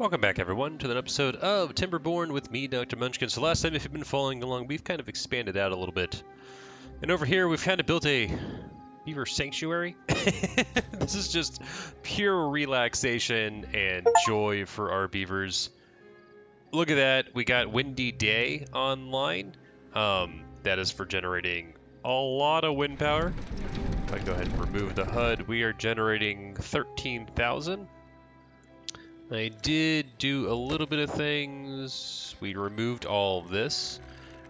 Welcome back, everyone, to an episode of Timberborn with me, Dr. Munchkin. So last time, if you've been following along, we've kind of expanded out a little bit. And over here, we've kind of built a beaver sanctuary. This is just pure relaxation and joy for our beavers. Look at that. We got Windy Day online. That is for generating a lot of wind power. If I go ahead and remove the HUD, we are generating 13,000. I did do a little bit of things. We removed all of this.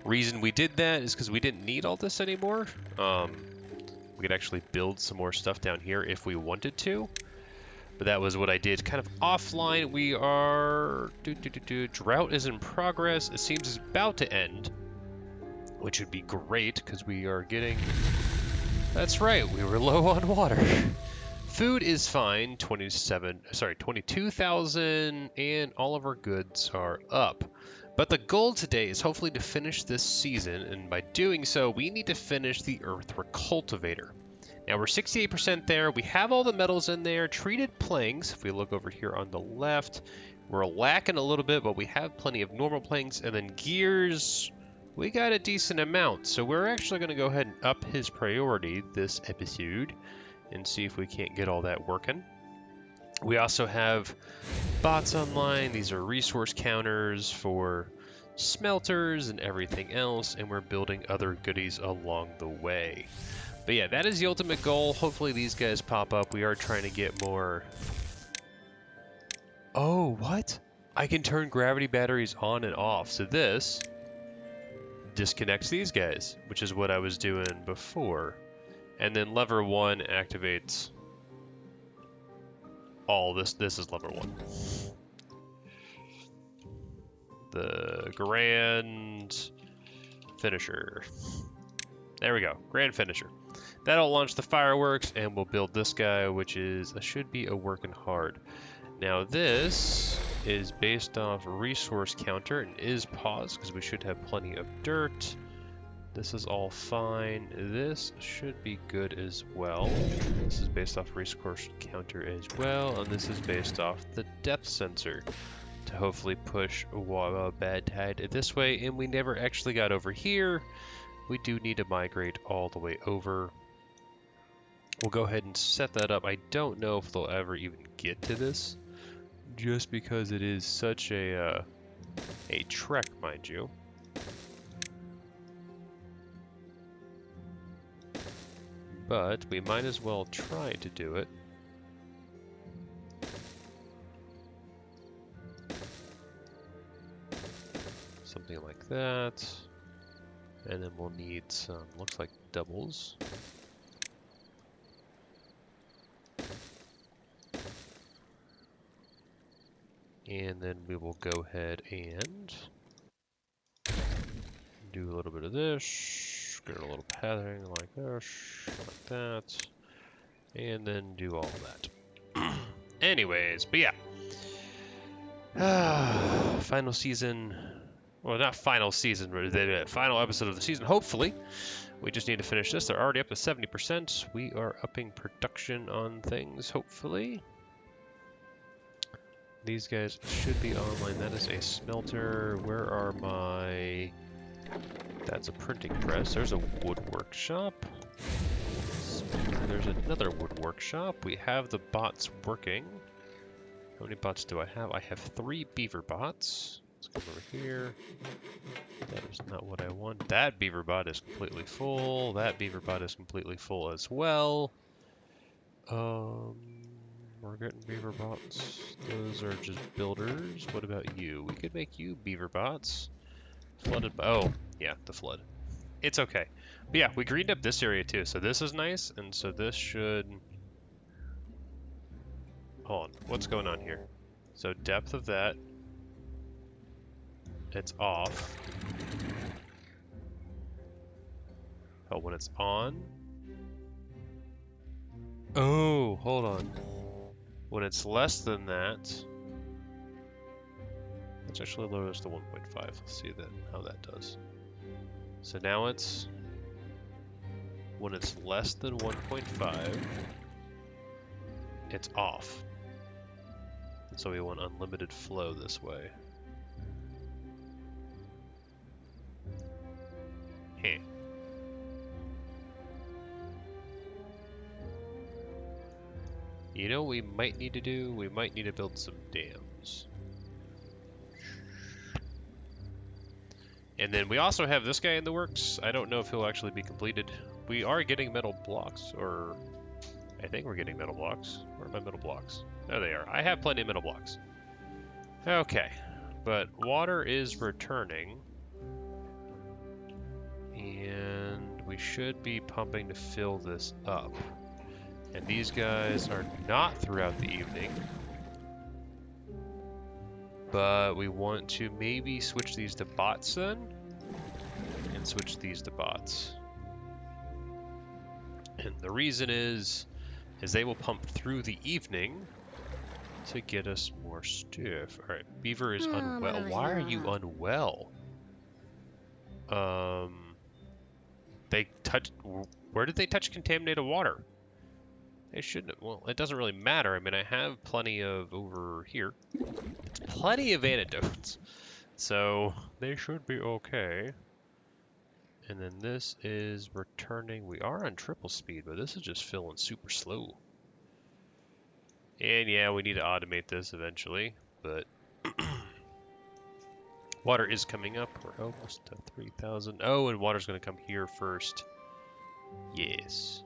Reason we did that is because we didn't need all this anymore. We could actually build some more stuff down here if we wanted to. But that was what I did kind of offline. We are... Drought is in progress. It seems it's about to end, which would be great because we are getting... That's right, we were low on water. Food is fine, 22,000, and all of our goods are up. But the goal today is hopefully to finish this season, and by doing so, we need to finish the Earth Recultivator. Now we're 68% there, we have all the metals in there, treated planks, if we look over here on the left, we're lacking a little bit, but we have plenty of normal planks, and then gears, we got a decent amount. So we're actually going to go ahead and up his priority this episode, and see if we can't get all that working. We also have bots online. These are resource counters for smelters and everything else, and we're building other goodies along the way. But yeah, that is the ultimate goal. Hopefully these guys pop up. We are trying to get more... Oh, what? I can turn gravity batteries on and off. So this disconnects these guys, which is what I was doing before. And then lever 1 activates all this. This is lever 1. The grand finisher. There we go. Grand finisher. That'll launch the fireworks, and we'll build this guy, which is should be a working hard. Now this is based off resource counter and is paused because we should have plenty of dirt. This is all fine. This should be good as well. This is based off resource counter as well, and this is based off the depth sensor to hopefully push a bad tide this way. And we never actually got over here. We do need to migrate all the way over. We'll go ahead and set that up. I don't know if they'll ever even get to this, just because it is such a trek, mind you. But we might as well try to do it. Something like that. And then we'll need some, looks like doubles. And then we will go ahead and do a little bit of this. Get a little pattern like this, like that, and then do all that. Anyways, but yeah. Final season, well, not final season, but the final episode of the season, hopefully. We just need to finish this. They're already up to 70%. We are upping production on things, hopefully. These guys should be online. That is a smelter. Where are my... That's a printing press. There's a wood workshop. There's another wood workshop. We have the bots working. How many bots do I have? I have 3 beaver bots. Let's come over here. That is not what I want. That beaver bot is completely full. That beaver bot is completely full as well. We're getting beaver bots. Those are just builders. What about you? We could make you beaver bots. Flooded. Oh, yeah, the flood. It's okay. But yeah, we greened up this area too, so this is nice, and so this should... Hold on, what's going on here? So depth of that, it's off. Oh, when it's on? Oh, hold on. When it's less than that, let's actually lower this to 1.5. Let's see that how that does. So now it's, when it's less than 1.5, it's off. So we want unlimited flow this way. Heh. You know what we might need to do? We might need to build some dams. And then we also have this guy in the works. I don't know if he'll actually be completed. We are getting metal blocks, or I think we're getting metal blocks. Where are my metal blocks? There they are. I have plenty of metal blocks. Okay, but water is returning. And we should be pumping to fill this up. And these guys are not throughout the evening. But we want to maybe switch these to bots then. And switch these to bots. And the reason is they will pump through the evening to get us more stuff. Alright, Beaver is unwell. Why are you unwell? They touched... Where did they touch contaminated water? They shouldn't. Well, it doesn't really matter. I mean, I have plenty of over here. Plenty of antidotes. So, they should be okay. And then this is returning. We are on triple speed, but this is just filling super slow. And yeah, we need to automate this eventually, but water is coming up. We're almost to 3,000. Oh, and water's going to come here first. Yes.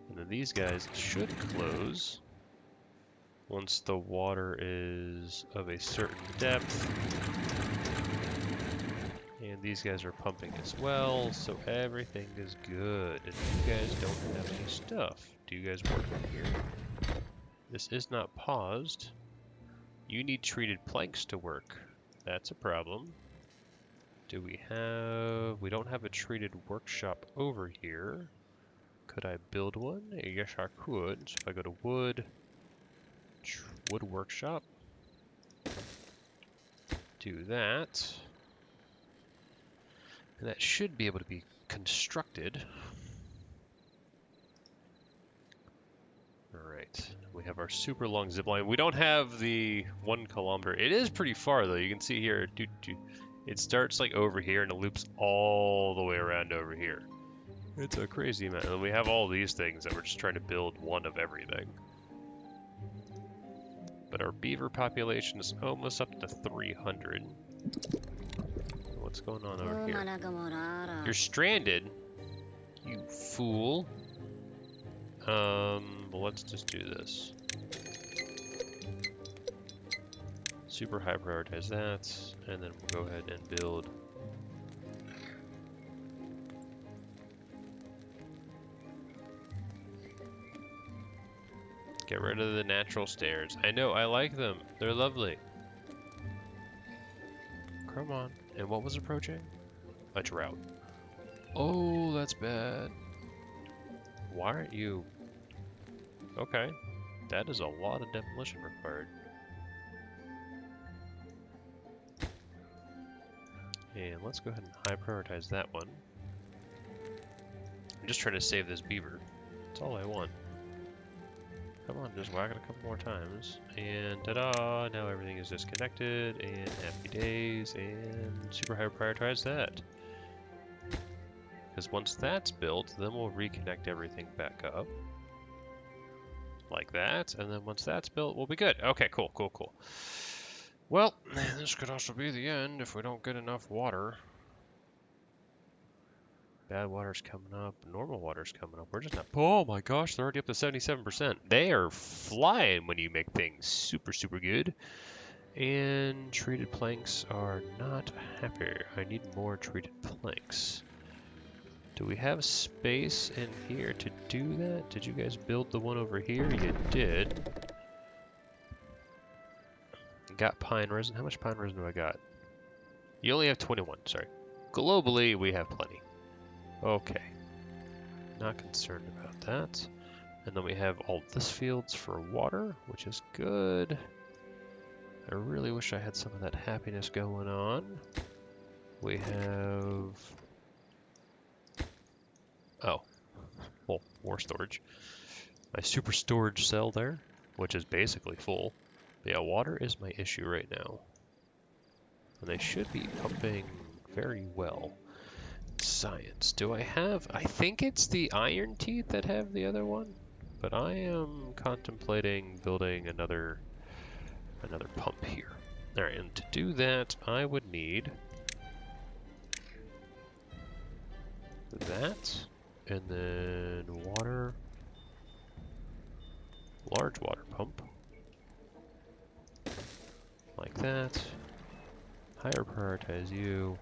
And then these guys should close once the water is of a certain depth. And these guys are pumping as well, so everything is good. And you guys don't have any stuff. Do you guys work in here? This is not paused. You need treated planks to work. That's a problem. Do we have... We don't have a treated workshop over here. Could I build one? Yes, I could. So if I go to wood, wood workshop, do that. And that should be able to be constructed. Alright, we have our super long zip line. We don't have the 1 kilometer. It is pretty far though. You can see here, it starts like over here and it loops all the way around over here. It's a crazy amount. And we have all these things that we're just trying to build one of everything. But our beaver population is almost up to 300. What's going on over here? You're stranded, you fool. Well, let's just do this. Super high prioritize that, and then we'll go ahead and build. Get rid of the natural stairs. I know, I like them. They're lovely. Come on. And what was approaching? A drought. Oh, that's bad. Why aren't you... Okay. That is a lot of demolition required. And let's go ahead and high prioritize that one. I'm just trying to save this beaver. That's all I want. Come on, just whack it a couple more times. And ta-da! Now everything is disconnected, and happy days, and super high prioritize that. Because once that's built, then we'll reconnect everything back up. Like that, and then once that's built, we'll be good. Okay, cool, cool, cool. Well, this could also be the end if we don't get enough water. Bad water's coming up, normal water's coming up. We're just not... Oh my gosh, they're already up to 77%. They are flying when you make things super, super good. And treated planks are not happy. I need more treated planks. Do we have space in here to do that? Did you guys build the one over here? You did. Got pine resin. How much pine resin do I got? You only have 21, sorry. Globally, we have plenty. Okay. Not concerned about that. And then we have all this fields for water, which is good. I really wish I had some of that happiness going on. We have... Oh. Well, more storage. My super storage cell there, which is basically full. But yeah, water is my issue right now. And they should be pumping very well. Science. Do I have... I think it's the iron teeth that have the other one. But I am contemplating building another pump here. Alright, and to do that, I would need that, and then water, large water pump, like that. Higher prioritize you.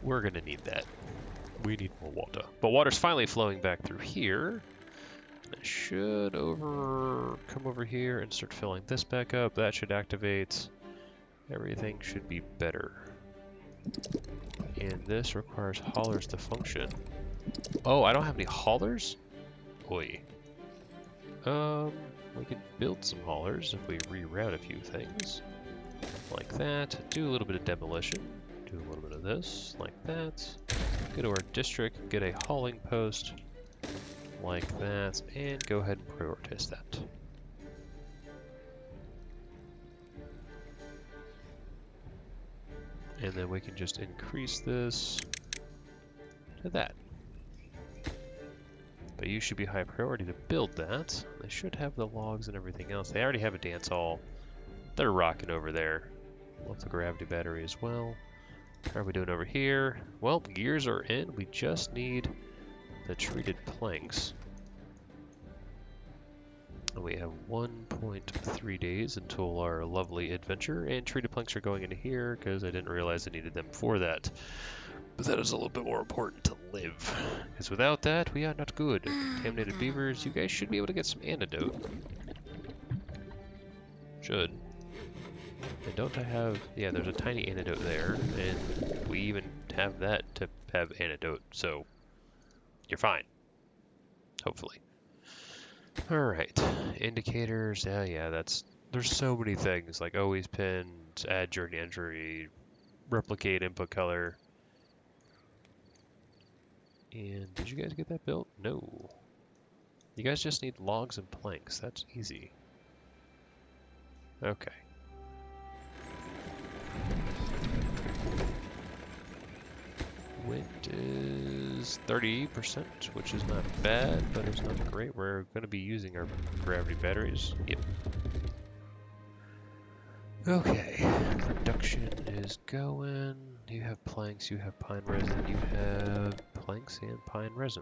We're gonna need that. We need more water. But water's finally flowing back through here. It should come over here and start filling this back up. That should activate. Everything should be better. And this requires haulers to function. Oh, I don't have any haulers? Oi. We could build some haulers if we reroute a few things. Like that. Do a little bit of demolition. Do a little bit of this. Like that. Go to our district, get a hauling post. Like that. And go ahead and prioritize that. And then we can just increase this to that. But you should be high priority to build that. They should have the logs and everything else. They already have a dance hall. They're rocking over there. Love the gravity battery as well. How are we doing over here? Well, gears are in. We just need the treated planks. And we have 1.3 days until our lovely adventure. And treated planks are going into here because I didn't realize I needed them for that. But that is a little bit more important to live. Because without that, we are not good. Contaminated beavers, you guys should be able to get some antidote. Should. And don't I have... Yeah, there's a tiny antidote there. And we even have that to have antidote. So, you're fine. Hopefully. Alright. Indicators. Yeah, that's... There's so many things. Like always pins, add journey entry, replicate input color. And did you guys get that built? No. You guys just need logs and planks. That's easy. Okay. Wind is 30%, which is not bad, but it's not great. We're going to be using our gravity batteries. Yep. Okay. Production is going. You have planks, you have pine resin, you have planks and pine resin.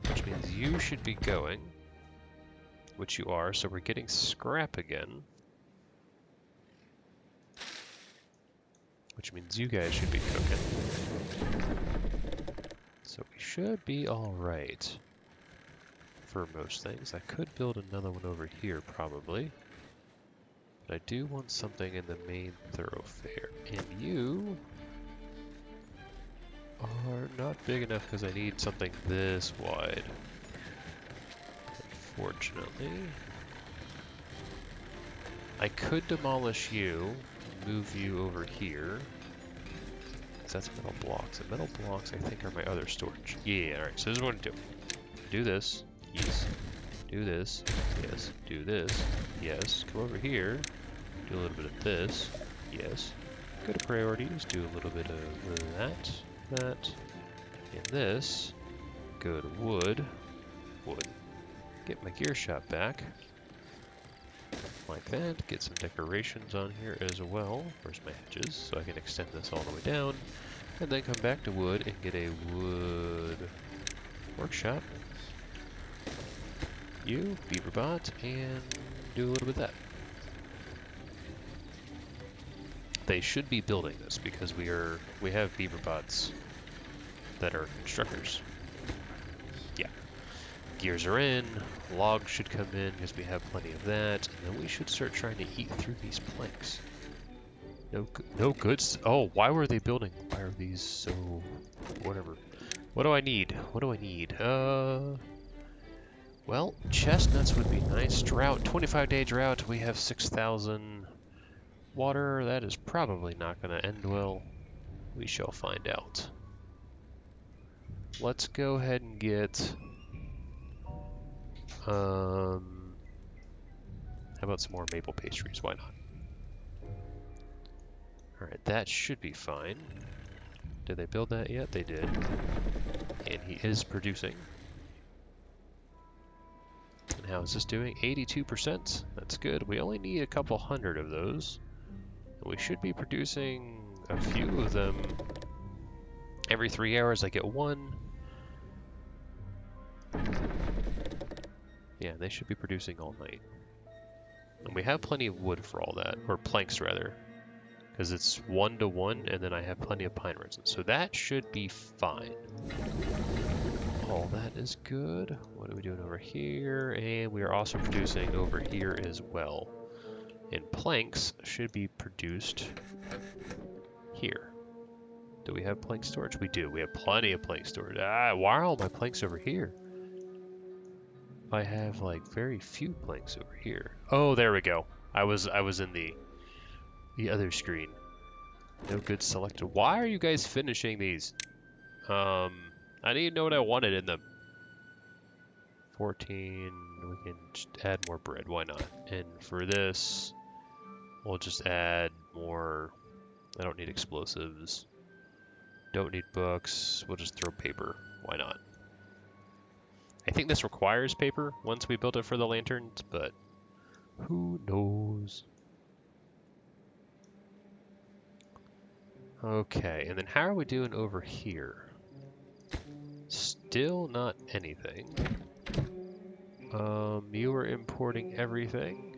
Which means you should be going, which you are, so we're getting scrap again. Which means you guys should be cooking. So we should be alright for most things. I could build another one over here, probably. But I do want something in the main thoroughfare. And you are not big enough because I need something this wide. Unfortunately. I could demolish you, move you over here. Because that's metal blocks. And metal blocks, I think, are my other storage. Yeah, alright, so this is what I'm going to do. Do this. Yes. Do this. Yes. Do this. Yes. Come over here. Do a little bit of this. Yes. Go to priorities. Do a little bit of that. That. And this. Go to wood. Wood. Get my gear shop back. Like that. Get some decorations on here as well. Where's my hedges? So I can extend this all the way down. And then come back to wood and get a wood workshop. You, Beaverbot, and do a little bit of that. They should be building this because we have Beaverbots that are constructors. Yeah. Gears are in, logs should come in because we have plenty of that, and then we should start trying to eat through these planks. No goods. Oh, why were they building? Why are these so... whatever. What do I need? What do I need? Well, chestnuts would be nice. Drought, 25-day drought. We have 6,000 water. That is probably not going to end well. We shall find out. let's go ahead and get, how about some more maple pastries? Why not? Alright, that should be fine. Did they build that yet? They did. And he is producing. And how is this doing? 82%. That's good. We only need a couple hundred of those. And we should be producing a few of them. Every 3 hours I get one. Yeah, they should be producing all night. And we have plenty of wood for all that. Or planks, rather. Because it's 1 to 1, and then I have plenty of pine resin. So that should be fine. All that is good. What are we doing over here? And we are also producing over here as well. And planks should be produced here. Do we have plank storage? We do. We have plenty of plank storage. Ah, why are all my planks over here? I have like very few planks over here. Oh, there we go. I was in the other screen. No good selected. Why are you guys finishing these? I didn't even know what I wanted in them. 14, we can just add more bread, why not? And for this, we'll just add more, I don't need explosives. Don't need books, we'll just throw paper, why not? I think this requires paper once we build it for the lanterns, but who knows? Okay, and then how are we doing over here? Still not anything. You are importing everything.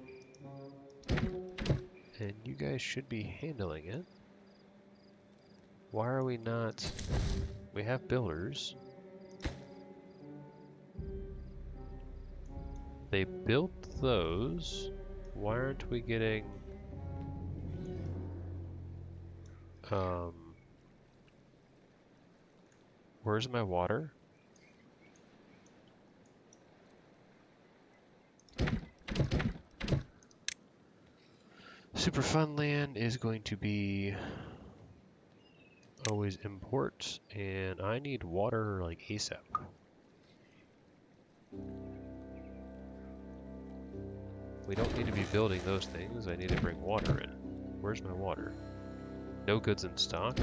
And you guys should be handling it. Why are we not... We have builders. They built those. Why aren't we getting... Where's my water? Super fun land is going to be always import, and I need water like ASAP. We don't need to be building those things. I need to bring water in. Where's my water? No goods in stock.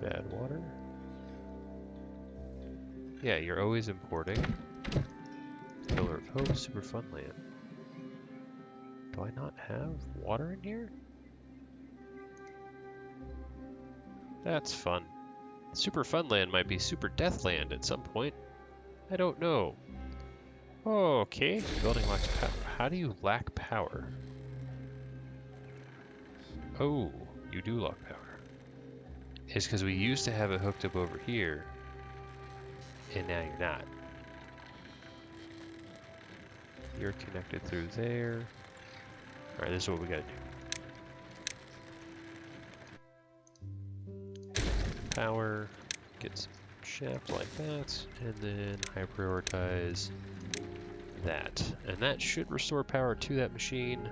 Bad water. Yeah, you're always importing. Pillar of Hope, super fun land. Do I not have water in here? That's fun. Super fun land might be super death land at some point. I don't know. Okay, building lacks power. How do you lack power? Oh, you do lack power. It's because we used to have it hooked up over here, and now you're not. You're connected through there. Alright, this is what we gotta do. Power, get some shaft like that, and then I prioritize that. And that should restore power to that machine.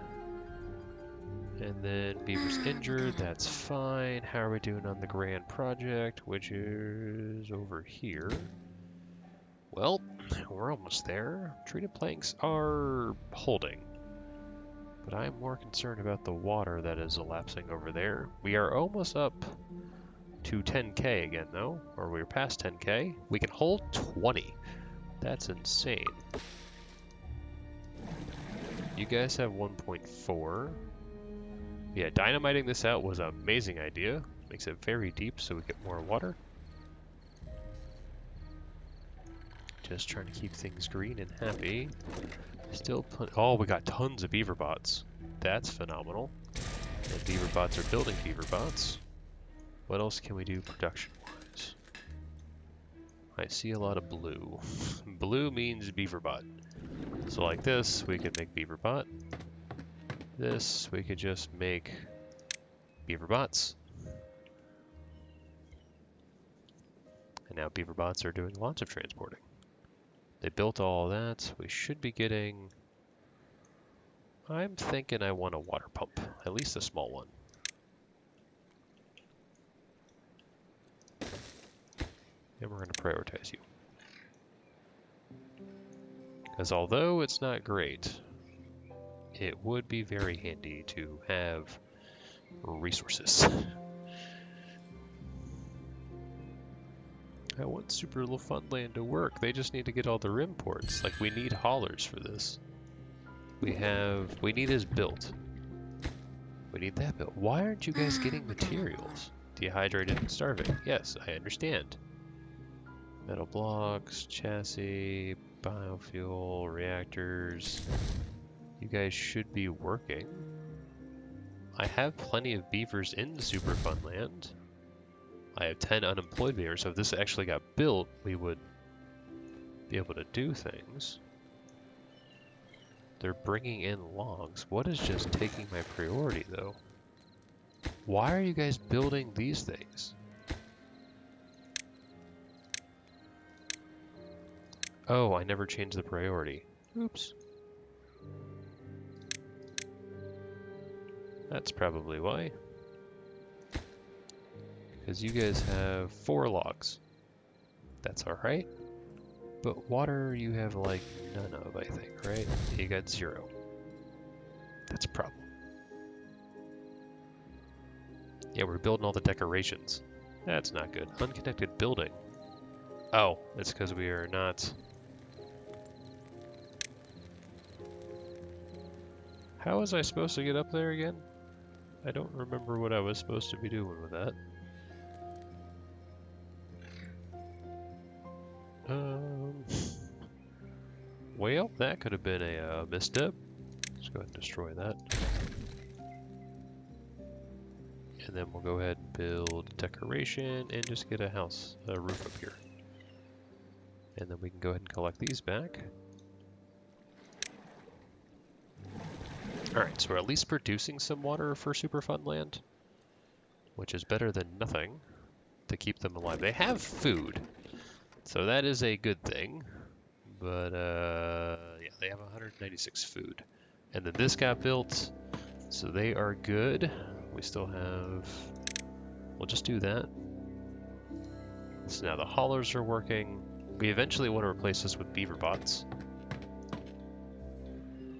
And then Beaver's injured, that's fine. How are we doing on the grand project, which is over here? Well, we're almost there. Treated planks are holding. But I'm more concerned about the water that is elapsing over there. We are almost up to 10k again, though. Or we're past 10k. We can hold 20. That's insane. You guys have 1.4. Yeah, dynamiting this out was an amazing idea. Makes it very deep so we get more water. Just trying to keep things green and happy. Still oh, we got tons of beaver bots. That's phenomenal. And beaver bots are building beaver bots. What else can we do production-wise? I see a lot of blue. Blue means beaver bot. So like this, we could make beaver bot. This, we could just make beaver bots. And now beaver bots are doing lots of transporting. They built all that. We should be getting... I'm thinking I want a water pump. At least a small one. And we're going to prioritize you. Because although it's not great, it would be very handy to have resources. I want Super Little Funland to work. They just need to get all their imports. Like, we need haulers for this. We need his built. We need that built. Why aren't you guys getting materials? Dehydrated and starving. Yes, I understand. Metal blocks, chassis, biofuel, reactors. You guys should be working. I have plenty of beavers in Super Funland. I have 10 unemployed beavers, so if this actually got built, we would be able to do things. They're bringing in logs. What is just taking my priority, though? Why are you guys building these things? Oh, I never changed the priority. Oops. That's probably why. Because you guys have 4 logs. That's alright. But water you have like none of, I think, right? You got 0. That's a problem. Yeah, we're building all the decorations. That's not good. Unconnected building. Oh, it's because we are not... How was I supposed to get up there again? I don't remember what I was supposed to be doing with that. Well, that could have been a misstep. Let's go ahead and destroy that. And then we'll go ahead and build decoration and just get a house, a roof up here. And then we can go ahead and collect these back. Alright, so we're at least producing some water for Super Funland, which is better than nothing to keep them alive. They have food, so that is a good thing. But, yeah, they have 196 food. And then this got built, so they are good. We still have... We'll just do that. So now the haulers are working. We eventually want to replace this with beaver bots,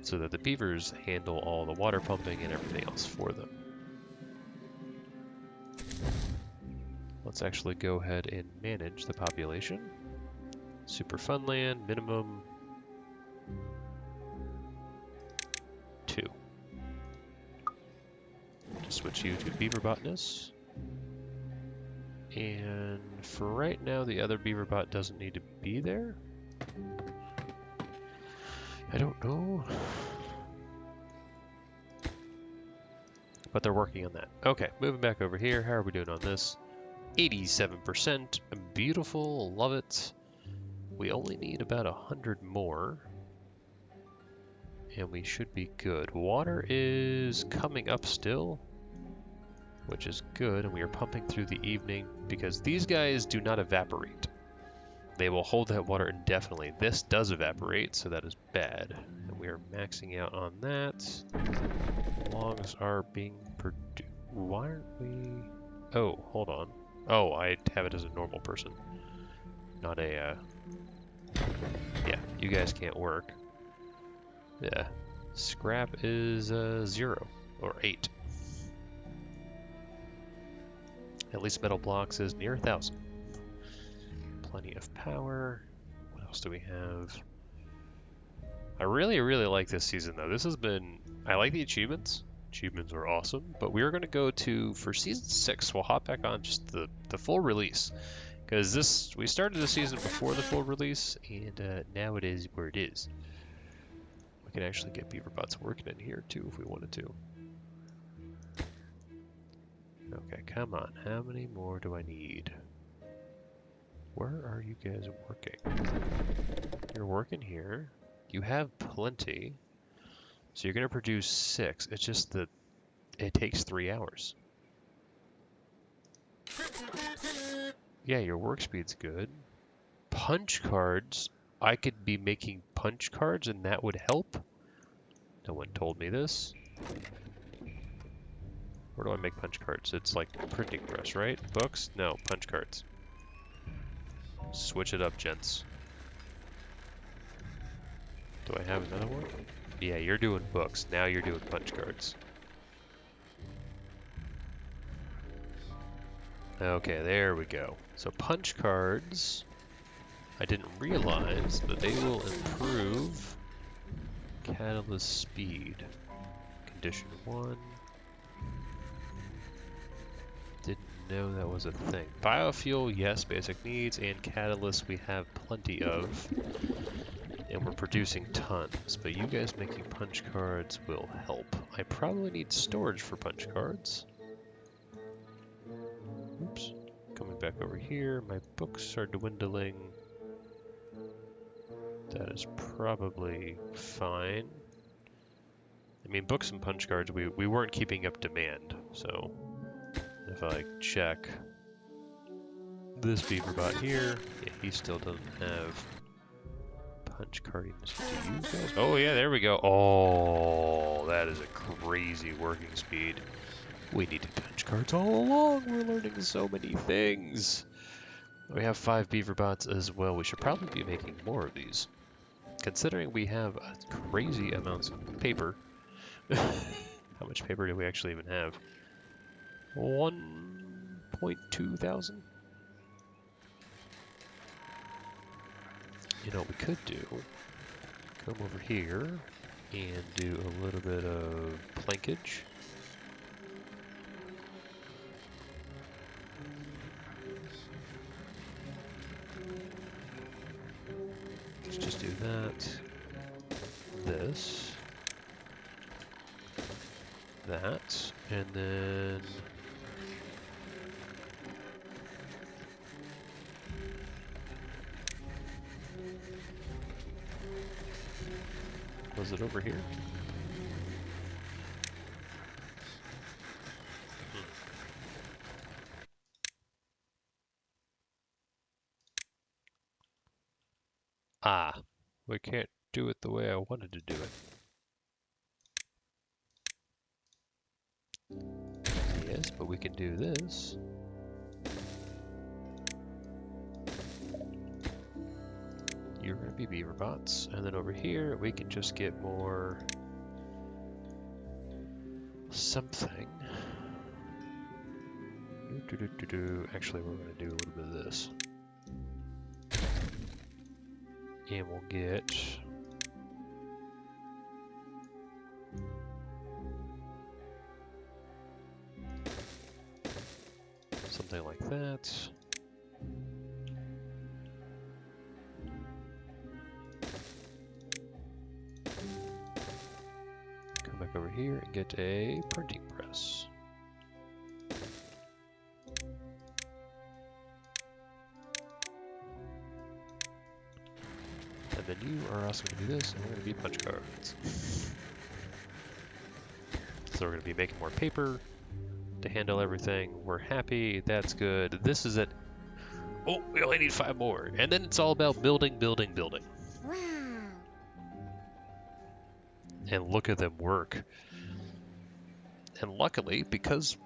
so that the beavers handle all the water pumping and everything else for them. Let's actually go ahead and manage the population. Super Funland, minimum 2. Just switch you to beaver botness. And for right now, the other beaver bot doesn't need to be there. I don't know. But they're working on that. Okay, moving back over here. How are we doing on this? 87%. Beautiful. Love it. We only need about 100 more. And we should be good. Water is coming up still, which is good. And we are pumping through the evening because these guys do not evaporate. They will hold that water indefinitely. This does evaporate, so that is bad. And we are maxing out on that. Logs are being produced. Why aren't we... Oh, hold on. Oh, I have it as a normal person. Not a, Yeah, you guys can't work. Yeah. Scrap is, 0. Or 8. At least metal blocks is near 1,000. Plenty of power. What else do we have? I really, really like this season, though. This has been... I like the achievements. Achievements are awesome. But we are going to go to... For Season 6, we'll hop back on just the full release. Because we started the season before the full release, and now it is where it is. We can actually get beaver bots working in here, too, if we wanted to. Okay, come on. How many more do I need? Where are you guys working? You're working here. You have plenty. So you're going to produce 6. It's just that it takes 3 hours. Yeah, your work speed's good. Punch cards. I could be making punch cards and that would help. No one told me this. Where do I make punch cards? It's like a printing press, right? Books? No, punch cards. Switch it up, gents. Do I have another one? Yeah, you're doing books. Now you're doing punch cards. Okay, there we go. So punch cards, I didn't realize, but they will improve catalyst speed. Condition 1. Didn't know that was a thing. Biofuel, yes, basic needs, and catalyst we have plenty of. And we're producing tons, but you guys making punch cards will help. I probably need storage for punch cards. Oops. Coming back over here, my books are dwindling. That is probably fine. I mean, books and punch cards, we weren't keeping up demand, so if I check this beaverbot here, yeah, he still doesn't have punch cardings. Do you guys? Oh yeah, there we go. Oh, that is a crazy working speed. We needed punch cards all along. We're learning so many things. We have 5 beaverbots as well. We should probably be making more of these. Considering we have crazy amounts of paper. How much paper do we actually even have? 1.2 thousand? You know what we could do? Come over here and do a little bit of plankage. Let's just do that. This. That. And then... Was it over here? Ah, we can't do it the way I wanted to do it. Yes, but we can do this. You're going to be beaver bots, and then over here we can just get more something. Actually, we're going to do a little bit of this. And we'll get something like that. Come back over here and get a printing press. And then you are also going to do this, and we're going to be punch cards. So we're going to be making more paper to handle everything. We're happy, that's good. This is it. Oh, we only need 5 more. And then it's all about building, building, building. Wow. And look at them work. And luckily, because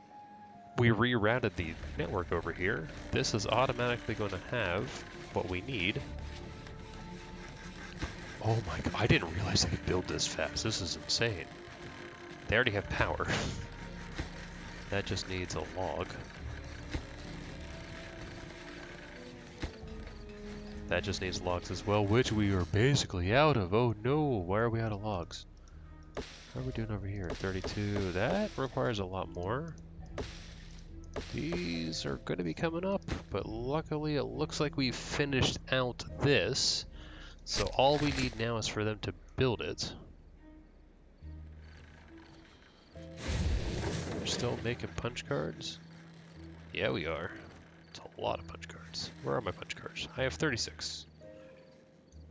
we rerouted the network over here, this is automatically going to have what we need. Oh my god, I didn't realize they could build this fast. This is insane. They already have power. That just needs a log. That just needs logs as well, which we are basically out of. Oh no, why are we out of logs? How are we doing over here? 32. That requires a lot more. These are going to be coming up, but luckily it looks like we finished out this. So all we need now is for them to build it. We're still making punch cards? Yeah, we are. It's a lot of punch cards. Where are my punch cards? I have 36.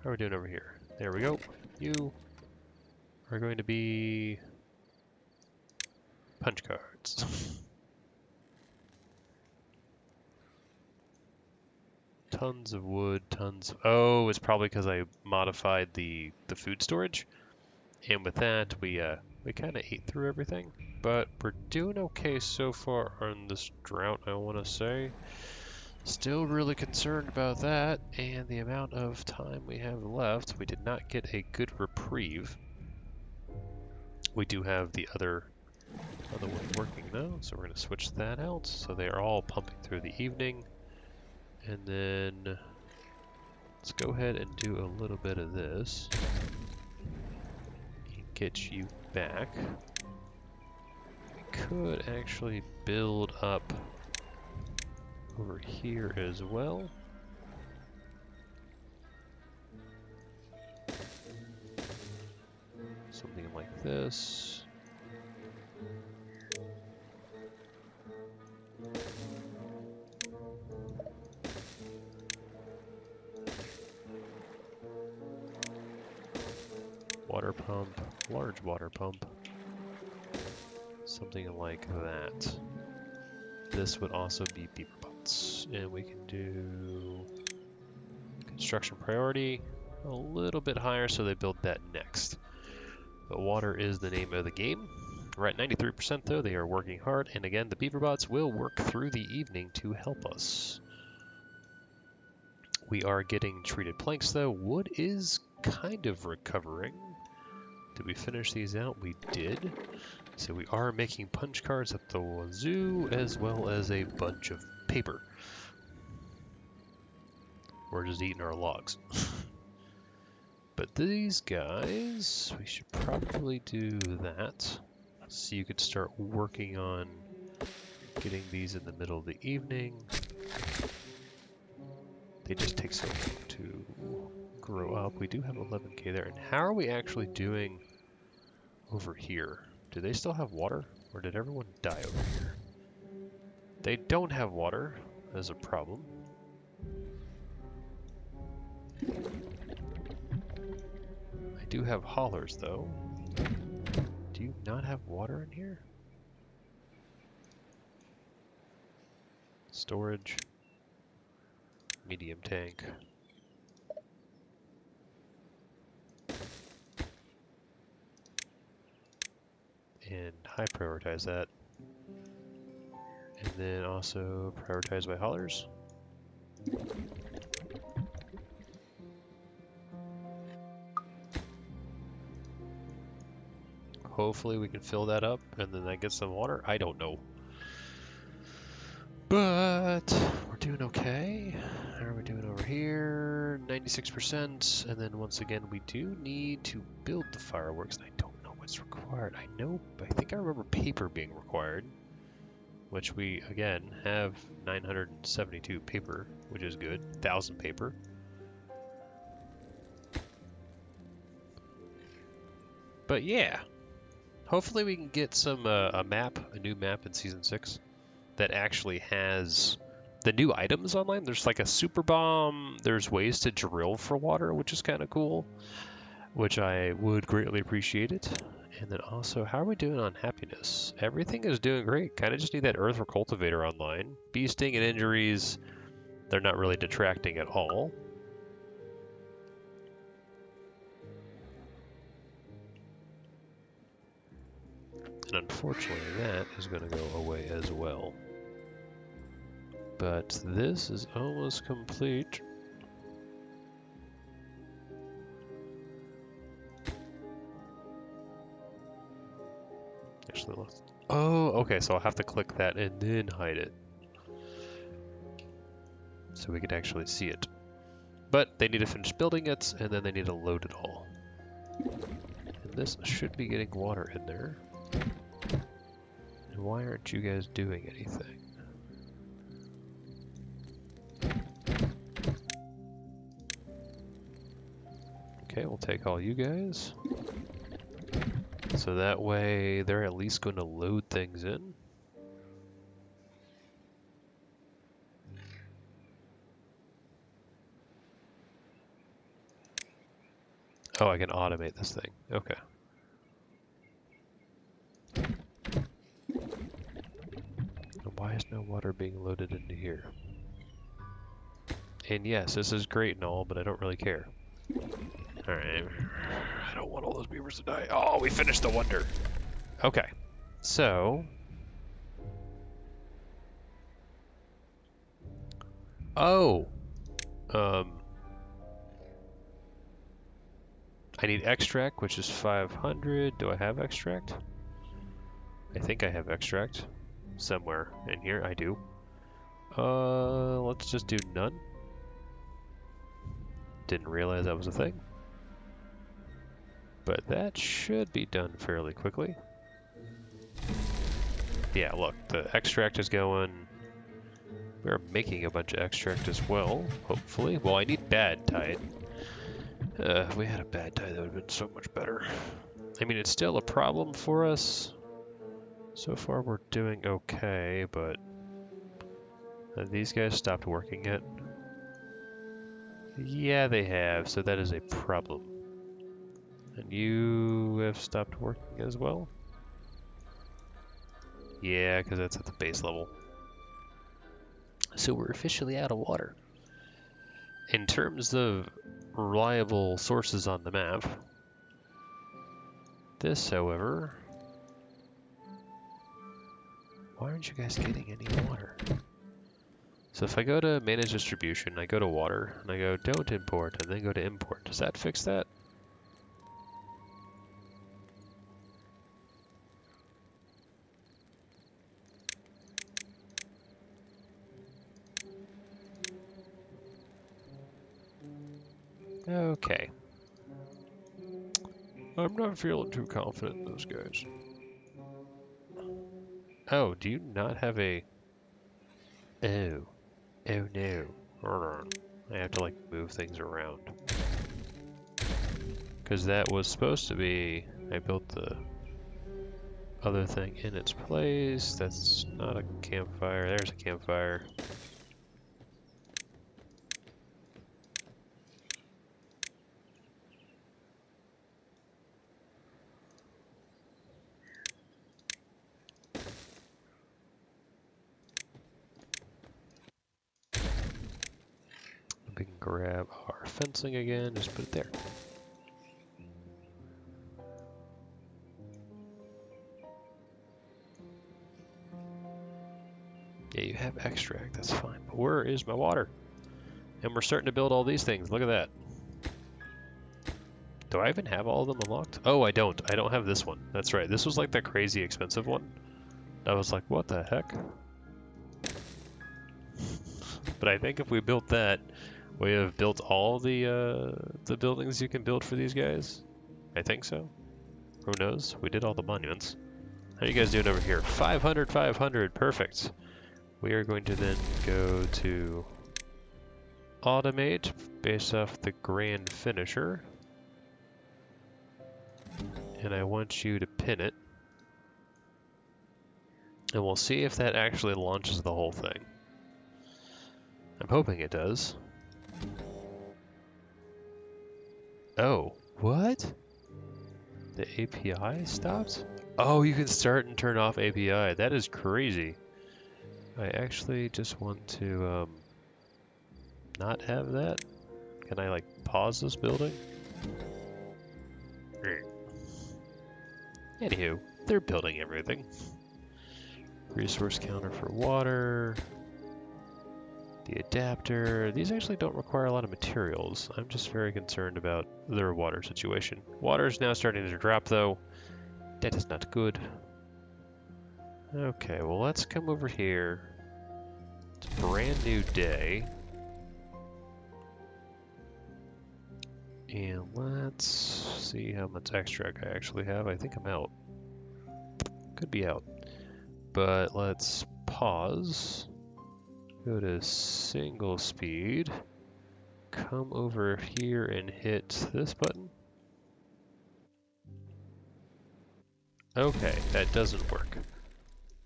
How are we doing over here? There we go. You are going to be punch cards. Tons of wood, tons of... Oh, it's probably because I modified the food storage. And with that, we kind of ate through everything. But we're doing okay so far on this drought, I want to say. Still really concerned about that, and the amount of time we have left. We did not get a good reprieve. We do have the other one working though, so we're going to switch that out. So they are all pumping through the evening. And then let's go ahead and do a little bit of this. And get you back. We could actually build up over here as well. Something like this. Water pump, large water pump. Something like that. This would also be beaver pots. And we can do construction priority a little bit higher so they build that next. But water is the name of the game. We're at 93% though, they are working hard. And again, the beaver bots will work through the evening to help us. We are getting treated planks though. Wood is kind of recovering. Did we finish these out? We did. So we are making punch cards at the wazoo, as well as a bunch of paper. We're just eating our logs. But these guys, we should probably do that. So you could start working on getting these in the middle of the evening. They just take so long to grow up. We do have 11k there. And how are we actually doing over here? Do they still have water? Or did everyone die over here? They don't have water as a problem. I do have haulers though. Do you not have water in here? Storage. Medium tank. And high prioritize that. And then also prioritize by haulers. Hopefully we can fill that up and then that gets some water. I don't know. But we're doing okay. How are we doing over here? 96%. And then once again, we do need to build the fireworks. I don't know what's required. I think I remember paper being required, which we, again, have 972 paper, which is good. 1,000 paper. But yeah, hopefully we can get some a new map in Season 6 that actually has the new items online. There's like a super bomb. There's ways to drill for water, which is kind of cool, which I would greatly appreciate it. And then also, how are we doing on happiness? Everything is doing great. Kind of just need that Earth Recultivator online. Bee sting and injuries, they're not really detracting at all. And unfortunately, that is going to go away as well. But this is almost complete. Actually, let's... Oh, okay, so I'll have to click that and then hide it. So we can actually see it. But they need to finish building it, and then they need to load it all. And this should be getting water in there. And why aren't you guys doing anything? Okay, we'll take all you guys. So that way they're at least going to load things in. Oh, I can automate this thing. Okay. Why is no water being loaded into here? And yes, this is great and all, but I don't really care. Alright. I don't want all those beavers to die. Oh, we finished the wonder. Okay. So... Oh! I need extract, which is 500. Do I have extract? I think I have extract. Somewhere in here, I do. Let's just do none. Didn't realize that was a thing. But that should be done fairly quickly. Yeah, look, the extract is going. We're making a bunch of extract as well, hopefully. Well, I need bad tide. If we had a bad tide, that would have been so much better. I mean, it's still a problem for us. So far, we're doing okay, but have these guys stopped working yet? Yeah, they have, so that is a problem. And you have stopped working as well? Yeah, because that's at the base level. So we're officially out of water. In terms of reliable sources on the map, this, however... Why aren't you guys getting any water? So if I go to manage distribution, I go to water, and I go don't import, and then go to import. Does that fix that? Okay. I'm not feeling too confident in those guys. Oh, do you not have a... Oh. Oh no. Hold on. I have to like move things around. Because that was supposed to be... I built the other thing in its place. That's not a campfire. There's a campfire. We can grab our fencing again, just put it there. Yeah, you have extract, that's fine. But where is my water? And we're starting to build all these things, look at that. Do I even have all of them unlocked? Oh, I don't. I don't have this one. That's right, this was like the crazy expensive one. I was like, what the heck? But I think if we built that, we have built all the buildings you can build for these guys. I think so. Who knows? We did all the monuments. How are you guys doing over here? 500, 500, perfect. We are going to then go to automate based off the grand finisher. And I want you to pin it. And we'll see if that actually launches the whole thing. I'm hoping it does. Oh, what? The API stopped? Oh, you can start and turn off API. That is crazy. I actually just want to not have that. Can I like pause this building? Anywho, they're building everything. Resource counter for water. The adapter. These actually don't require a lot of materials. I'm just very concerned about their water situation. Water is now starting to drop though. That is not good. Okay, well let's come over here. It's a brand new day. And let's see how much extract I actually have. I think I'm out. Could be out. But let's pause. Go to single speed. Come over here and hit this button. Okay, that doesn't work.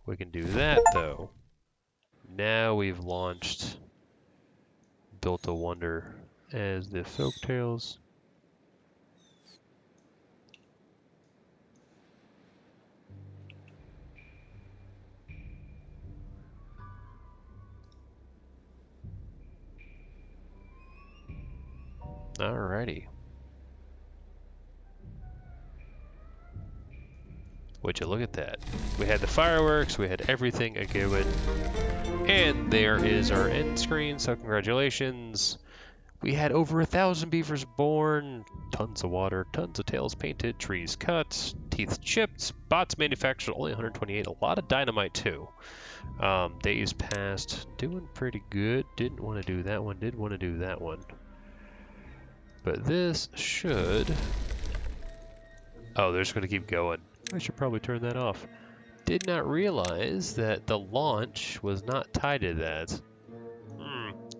We can do that though. Now we've launched Built a Wonder as the folktales. Alrighty. Would you look at that? We had the fireworks, we had everything a-going. And there is our end screen, so congratulations. We had over 1,000 beavers born, tons of water, tons of tails painted, trees cut, teeth chipped, bots manufactured, only 128, a lot of dynamite too. Days passed, doing pretty good. Didn't want to do that one, did want to do that one. But this should... Oh, they're just going to keep going. I should probably turn that off. Did not realize that the launch was not tied to that.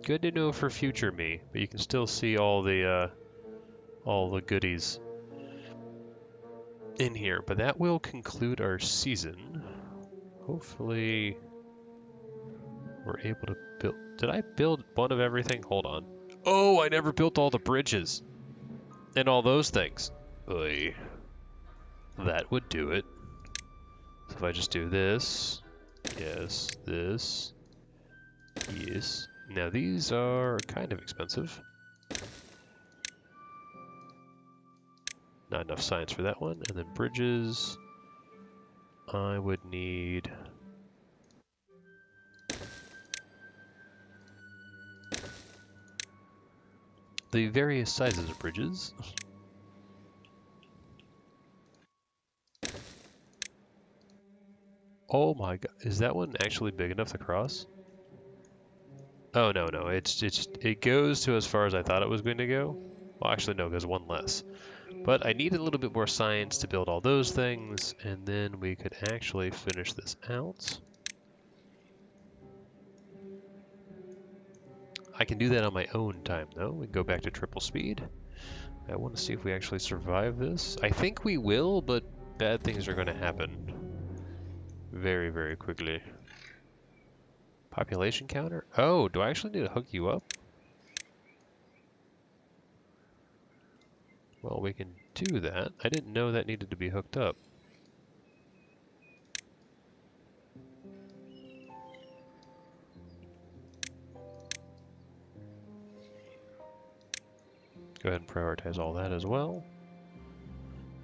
Good to know for future me, but you can still see all the goodies in here. But that will conclude our season. Hopefully we're able to build... Did I build one of everything? Hold on. Oh, I never built all the bridges and all those things. Oy. That would do it. So if I just do this, yes, this, yes. Now these are kind of expensive. Not enough science for that one. And then bridges, I would need... the various sizes of bridges. Oh my god, is that one actually big enough to cross? Oh no, it goes to as far as I thought it was going to go. Well, actually no, it goes one less. But I need a little bit more science to build all those things, and then we could actually finish this out. I can do that on my own time though. We can go back to triple speed. I want to see if we actually survive this. I think we will, but bad things are going to happen very, very quickly. Population counter? Oh, do I actually need to hook you up? Well, we can do that. I didn't know that needed to be hooked up. Go ahead and prioritize all that as well.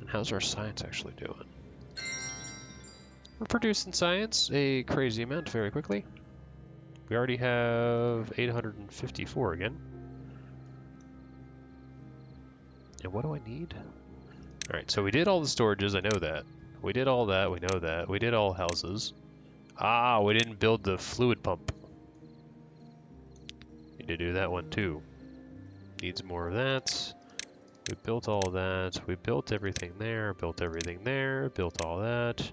And how's our science actually doing? We're producing science a crazy amount very quickly. We already have 854 again. And what do I need? Alright, so we did all the storages, I know that. We did all that, we know that. We did all houses. Ah, we didn't build the fluid pump. Need to do that one too. Needs more of that. We built all that. We built everything there, built everything there, built all that.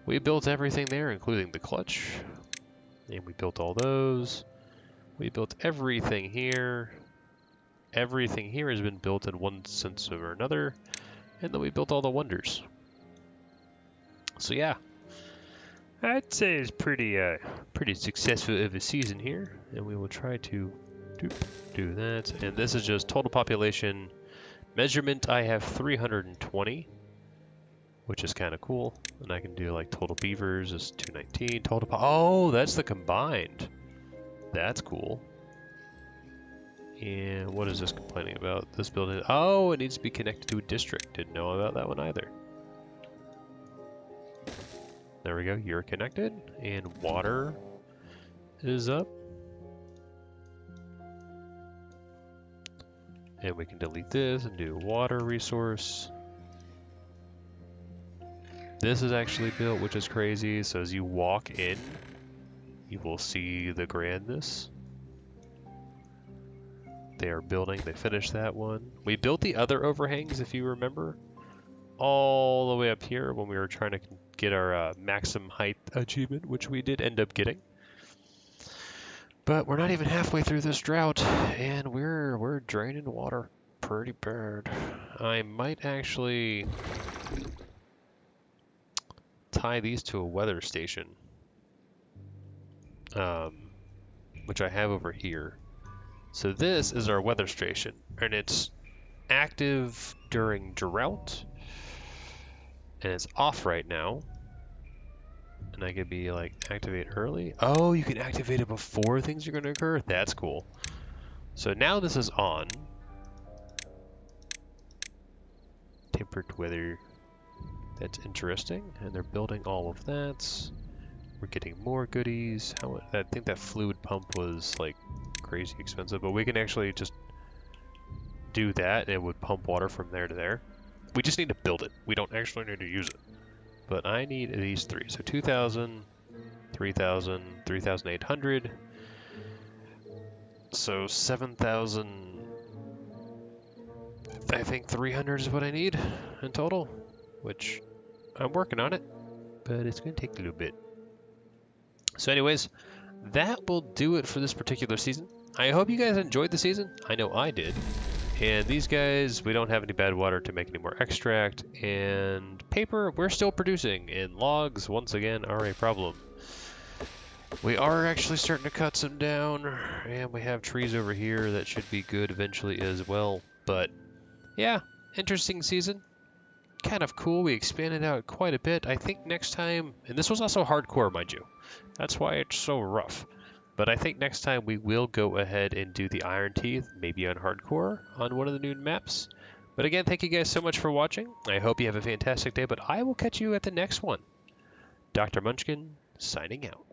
We built everything there, including the clutch. And we built all those. We built everything here. Everything here has been built in one sense or another. And then we built all the wonders. So yeah, I'd say it's pretty successful of a season here. And we will try to do that. And this is just total population measurement. I have 320, which is kind of cool. And I can do like total beavers is 219. Total oh, that's the combined. That's cool. And what is this complaining about? This building, oh, it needs to be connected to a district. Didn't know about that one either. There we go, you're connected. And water is up. And we can delete this and do water resource. This is actually built, which is crazy. So as you walk in, you will see the grandness. They are building, they finished that one. We built the other overhangs, if you remember, all the way up here when we were trying to get our maximum height achievement, which we did end up getting. But we're not even halfway through this drought, and we're draining water pretty bad. I might actually tie these to a weather station, which I have over here. So this is our weather station, and it's active during drought, and it's off right now. And I could be like, activate early. Oh, you can activate it before things are going to occur? That's cool. So now this is on. Temperate weather. That's interesting. And they're building all of that. We're getting more goodies. I think that fluid pump was like crazy expensive, but we can actually just do that and it would pump water from there to there. We just need to build it. We don't actually need to use it. But I need these three. So 2,000, 3,000, 3,800. So 7,000. I think 300 is what I need in total, which I'm working on it, but it's going to take a little bit. So anyways, that will do it for this particular season. I hope you guys enjoyed the season. I know I did. And these guys, we don't have any bad water to make any more extract. And paper, we're still producing. And logs, once again, are a problem. We are actually starting to cut some down. And we have trees over here that should be good eventually as well. But yeah, interesting season. Kind of cool. We expanded out quite a bit. I think next time, and this was also hardcore, mind you. That's why it's so rough. But I think next time we will go ahead and do the Iron Teeth, maybe on hardcore, on one of the new maps. But again, thank you guys so much for watching. I hope you have a fantastic day, but I will catch you at the next one. Dr. Munchkin, signing out.